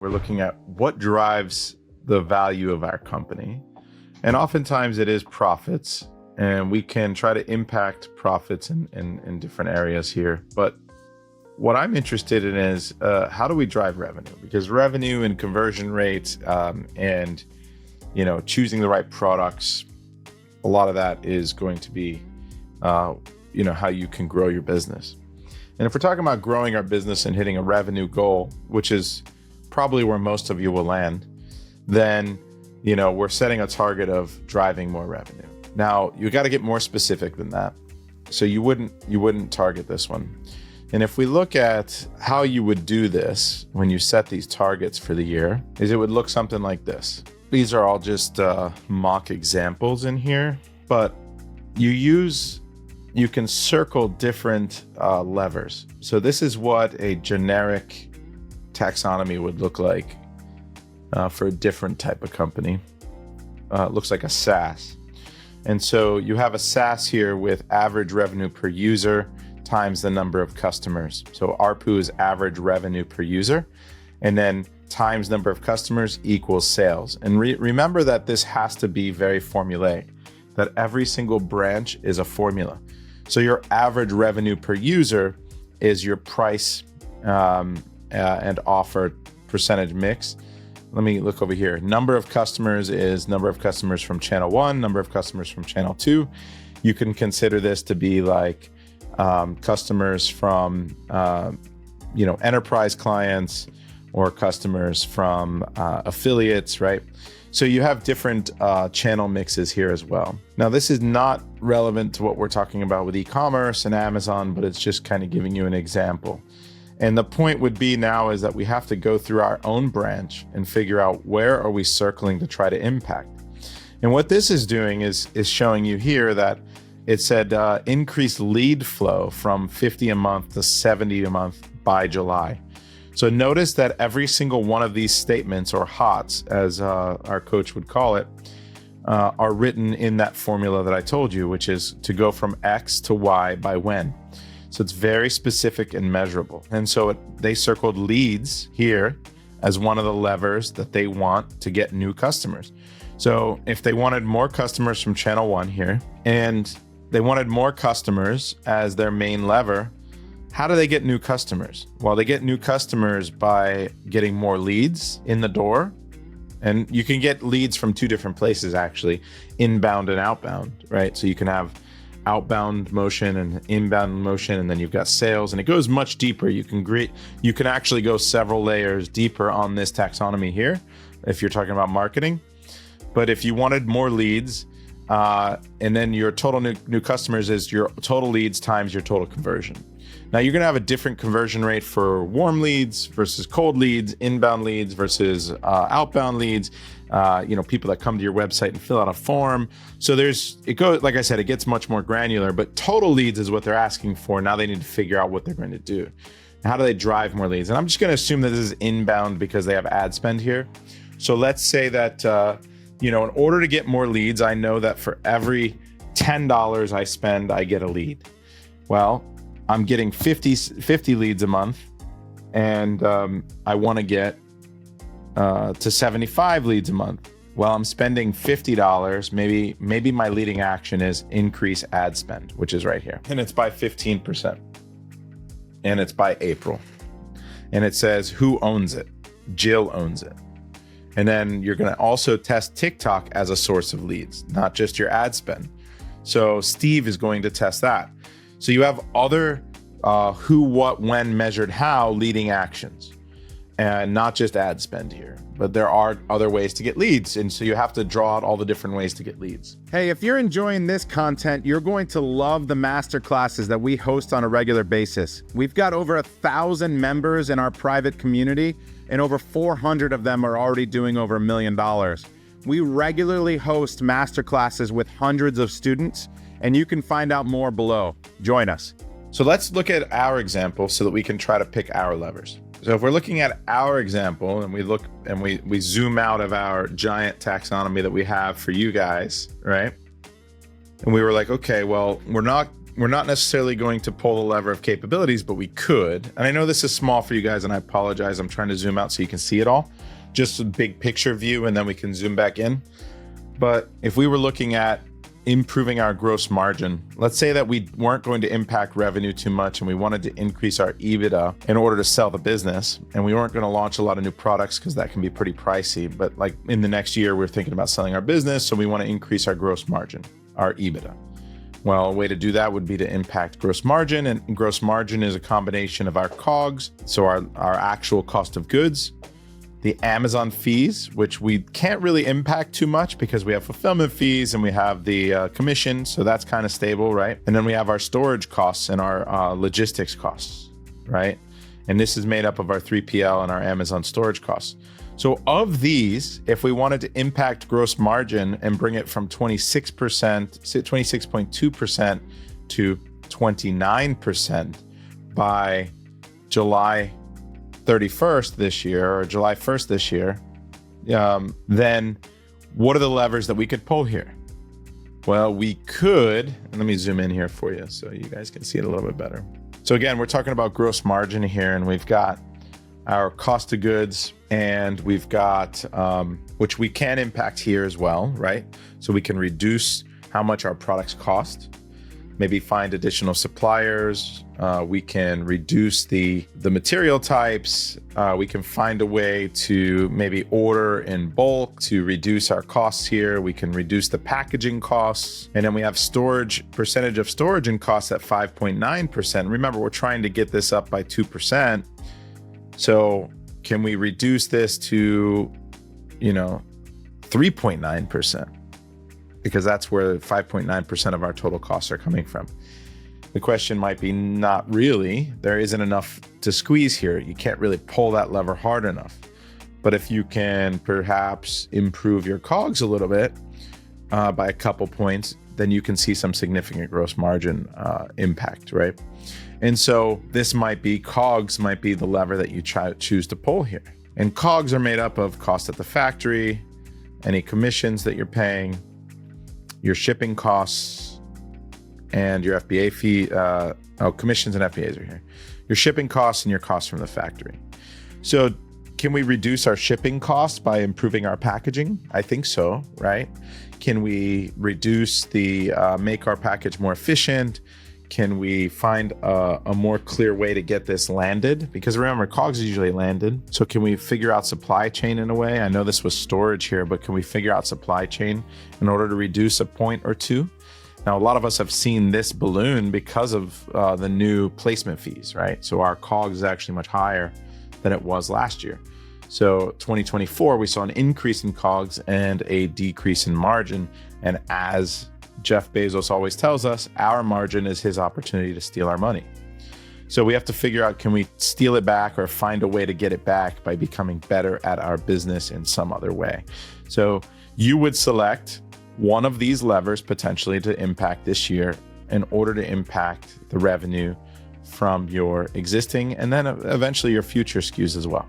We're looking at what drives the value of our company. And oftentimes it is profits, and we can try to impact profits in different areas here. But what I'm interested in is how do we drive revenue? Because revenue and conversion rates and choosing the right products, a lot of that is going to be how you can grow your business. And if we're talking about growing our business and hitting a revenue goal, which is probably where most of you will land, then we're setting a target of driving more revenue. Now you got to get more specific than that. So you wouldn't target this one. And if we look at how you would do this when you set these targets for the year, is it would look something like this. These are all just mock examples in here, but you can circle different levers. So this is what a generic taxonomy would look like for a different type of company. It looks like a SaaS. And so you have a SaaS here with average revenue per user times the number of customers. So ARPU is average revenue per user, and then times number of customers equals sales. And remember that this has to be very formulaic, that every single branch is a formula. So your average revenue per user is your price and offer percentage mix. Let me look over here. Number of customers is number of customers from channel 1, number of customers from channel 2. You can consider this to be like customers from enterprise clients or customers from affiliates, right? So you have different channel mixes here as well. Now, this is not relevant to what we're talking about with e-commerce and Amazon, but it's just kind of giving you an example. And the point would be now is that we have to go through our own branch and figure out where are we circling to try to impact. And what this is doing is showing you here that it said increase lead flow from 50 a month to 70 a month by July. So notice that every single one of these statements, or HOTS, as our coach would call it, are written in that formula that I told you, which is to go from X to Y by when. So it's very specific and measurable. And so they circled leads here as one of the levers that they want to get new customers. So if they wanted more customers from channel 1 here, and they wanted more customers as their main lever, how do they get new customers? Well, they get new customers by getting more leads in the door. And you can get leads from two different places, actually, inbound and outbound, right? So you can have outbound motion and inbound motion, and then you've got sales, and it goes much deeper. You can actually go several layers deeper on this taxonomy here if you're talking about marketing. But if you wanted more leads, and then your total new customers is your total leads times your total conversion. Now you're going to have a different conversion rate for warm leads versus cold leads, inbound leads versus outbound leads, people that come to your website and fill out a form. So like I said, it gets much more granular, but total leads is what they're asking for. Now they need to figure out what they're going to do. How do they drive more leads? And I'm just going to assume that this is inbound because they have ad spend here. So let's say that, in order to get more leads, I know that for every $10 I spend, I get a lead. Well, I'm getting 50 leads a month, and I want to get to 75 leads a month. Well, I'm spending $50. Maybe my leading action is increase ad spend, which is right here. And it's by 15%. And it's by April. And it says who owns it? Jill owns it. And then you're going to also test TikTok as a source of leads, not just your ad spend. So Steve is going to test that. So you have other who, what, when, measured how leading actions, and not just ad spend here, but there are other ways to get leads. And so you have to draw out all the different ways to get leads. Hey, if you're enjoying this content, you're going to love the masterclasses that we host on a regular basis. We've got over 1,000 members in our private community, and over 400 of them are already doing over $1 million. We regularly host masterclasses with hundreds of students, and you can find out more below. Join us. So let's look at our example so that we can try to pick our levers. So if we're looking at our example and we look and we zoom out of our giant taxonomy that we have for you guys, right? And we were like, okay, well, we're not We're not necessarily going to pull the lever of capabilities, but we could. And I know this is small for you guys, and I apologize. I'm trying to zoom out so you can see it all. Just a big picture view, and then we can zoom back in. But if we were looking at improving our gross margin, let's say that we weren't going to impact revenue too much and we wanted to increase our EBITDA in order to sell the business, and we weren't going to launch a lot of new products because that can be pretty pricey. But like in the next year, we're thinking about selling our business, so we want to increase our gross margin, our EBITDA. Well, a way to do that would be to impact gross margin, and gross margin is a combination of our COGS, so our actual cost of goods, the Amazon fees, which we can't really impact too much because we have fulfillment fees and we have the commission, so that's kind of stable, right? And then we have our storage costs and our logistics costs, right? And this is made up of our 3PL and our Amazon storage costs. So of these, if we wanted to impact gross margin and bring it from 26.2% to 29% by July 31st this year, or July 1st this year, then what are the levers that we could pull here? Well, we could, and let me zoom in here for you so you guys can see it a little bit better. So again, we're talking about gross margin here, and we've got our cost of goods, and we've got, which we can impact here as well, right? So we can reduce how much our products cost, maybe find additional suppliers. We can reduce the material types. We can find a way to maybe order in bulk to reduce our costs here. We can reduce the packaging costs. And then we have storage, percentage of storage and costs at 5.9%. Remember, we're trying to get this up by 2%. So can we reduce this to, 3.9%? Because that's where 5.9% of our total costs are coming from. The question might be, not really. There isn't enough to squeeze here. You can't really pull that lever hard enough. But if you can perhaps improve your COGS a little bit by a couple points, then you can see some significant gross margin impact, right? And so this might be, COGS might be the lever that you choose to pull here. And COGS are made up of cost at the factory, any commissions that you're paying, your shipping costs, and your FBA fee. Commissions and FBAs are here. Your shipping costs and your costs from the factory. So can we reduce our shipping costs by improving our packaging? I think so, right? Can we reduce make our package more efficient? Can we find a more clear way to get this landed? Because remember, COGS is usually landed. So can we figure out supply chain in a way? I know this was storage here, but can we figure out supply chain in order to reduce a point or two? Now, a lot of us have seen this balloon because of the new placement fees, right? So our COGS is actually much higher than it was last year. So 2024, we saw an increase in COGS and a decrease in margin. And as Jeff Bezos always tells us, our margin is his opportunity to steal our money. So we have to figure out, can we steal it back or find a way to get it back by becoming better at our business in some other way? So you would select one of these levers potentially to impact this year in order to impact the revenue from your existing and then eventually your future SKUs as well.